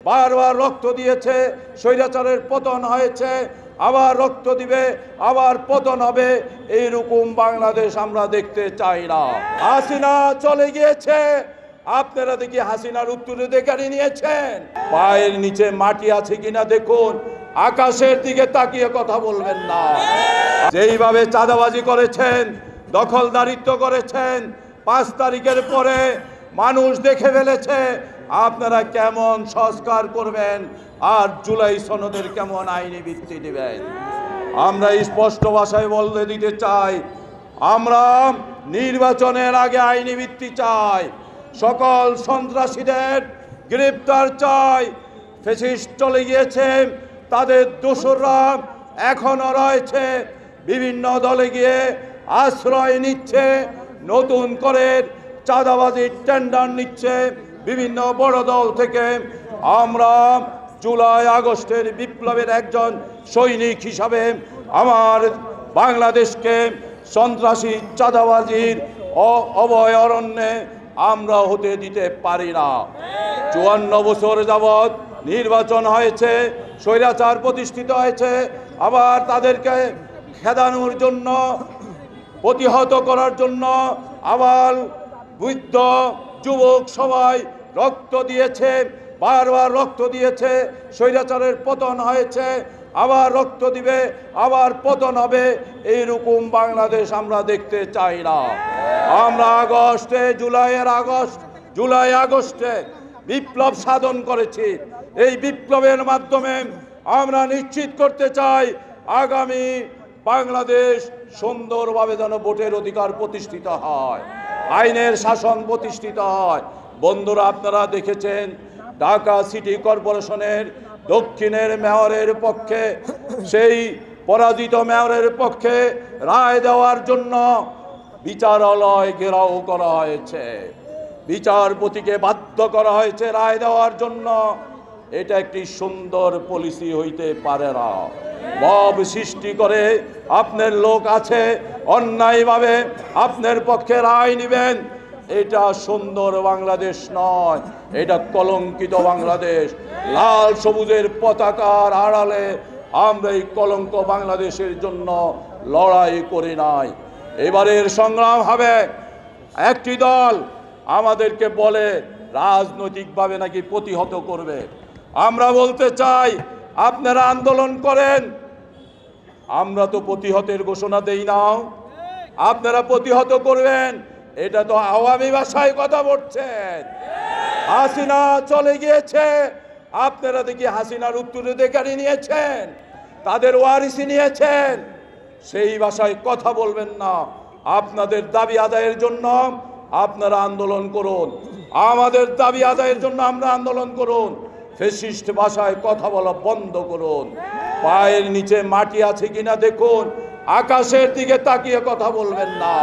বারবার রক্ত দিয়েছে, স্বৈরাচারের পতন হয়েছে, আবার রক্ত দিবে, আবার পতন হবে। এইরকম বাংলাদেশ আমরা দেখতে চাই না। হাসিনা চলে গিয়েছে, আপনারা দেখি হাসিনার উত্তরাধিকারী নিয়েছেন। পায়ের নিচে মাটি আছে কিনা দেখুন, আকাশের দিকে তাকিয়ে কথা বলবেন না। যেইভাবে চাঁদাবাজি করেছেন, দখলদারিত্ব করেছেন, 5 তারিখের পরে মানুষ দেখে ফেলেছে আপনারা কেমন সংস্কার করবেন আর জুলাই সনদের কেমন আইনি ভিত্তি দিবেন। আমরা স্পষ্ট ভাষায় বলে দিতে চাই, আমরা নির্বাচনের আগে আইনি ভিত্তি চাই, সকল সন্ত্রাসীদের গ্রেপ্তার চাই। ফ্যাসিস্ট চলে গিয়েছে, তাদের দোসররা এখনো রয়েছে, বিভিন্ন দলে গিয়ে আশ্রয় নিচ্ছে, নতুন করে চাঁদাবাজির টেন্ডার নিচ্ছে বিভিন্ন বড় দল থেকে। আমরা জুলাই আগস্টের বিপ্লবের একজন সৈনিক হিসাবে আমার বাংলাদেশকে সন্ত্রাসী চাঁদাবাজির অভয় অরণ্যে আমরা হতে দিতে পারি না। 54 বছর যাবৎ নির্বাচন হয়েছে, স্বৈরাচার প্রতিষ্ঠিত হয়েছে, আবার তাদেরকে খেদানোর জন্য, প্রতিহত করার জন্য আবার বৃদ্ধ যুবক সবাই রক্ত দিয়েছে, বারবার রক্ত দিয়েছে, স্বৈরাচারের পতন হয়েছে, আবার রক্ত দিবে, আবার পতন হবে। এইরকম বাংলাদেশ আমরা দেখতে চাই না। আমরা জুলাই আগস্টে বিপ্লব সাধন করেছি। এই বিপ্লবের মাধ্যমে আমরা নিশ্চিত করতে চাই আগামী বাংলাদেশ সুন্দরভাবে যেন ভোটের অধিকার প্রতিষ্ঠিত হয়, আইনের শাসন প্রতিষ্ঠিত হয়। বন্ধুরা, আপনারা দেখেছেন ঢাকা সিটি কর্পোরেশনের দক্ষিণের মেয়রের পক্ষে, সেই পরাজিত মেয়রের পক্ষে রায় দেওয়ার জন্য বিচারালয় ঘেরাও করা হয়েছে, বিচারপতিকে বাধ্য করা হয়েছে রায় দেওয়ার জন্য। এটা একটি সুন্দর পলিসি হইতে পারে না। মব সৃষ্টি করে আপনার লোক আছে, অন্যায়ভাবে আপনার পক্ষে রায় নেবেন, এটা সুন্দর বাংলাদেশ নয়, এটা কলঙ্কিত বাংলাদেশ। লাল সবুজের পতাকার আড়ালে আমরা এই কলঙ্ক বাংলাদেশের জন্য লড়াই করি নাই। এবারের সংগ্রাম হবে, একটি দল আমাদেরকে বলে রাজনৈতিকভাবে নাকি প্রতিহত করবে। আমরা বলতে চাই, আপনারা আন্দোলন করেন, আমরা তো প্রতিহতের ঘোষণা দেই না। আপনারা প্রতিহত করবেন, এটা তো আওয়ামী ভাষায় কথা বলছেন। হাসিনা চলে গিয়েছে, আপনারা দেখি হাসিনার উত্তরাধিকারী নিয়েছেন, তাদের ওয়ারিসি নিয়েছেন, সেই ভাষায় কথা বলবেন না। আপনাদের দাবি আদায়ের জন্য আপনারা আন্দোলন করুন, আমাদের দাবি আদায়ের জন্য আমরা আন্দোলন করুন। ফ্যাসিস্ট ভাষায় কথা বলা বন্ধ করুন। পায়ের নিচে মাটি আছে কিনা দেখুন, আকাশের দিকে তাকিয়ে কথা বলবেন না।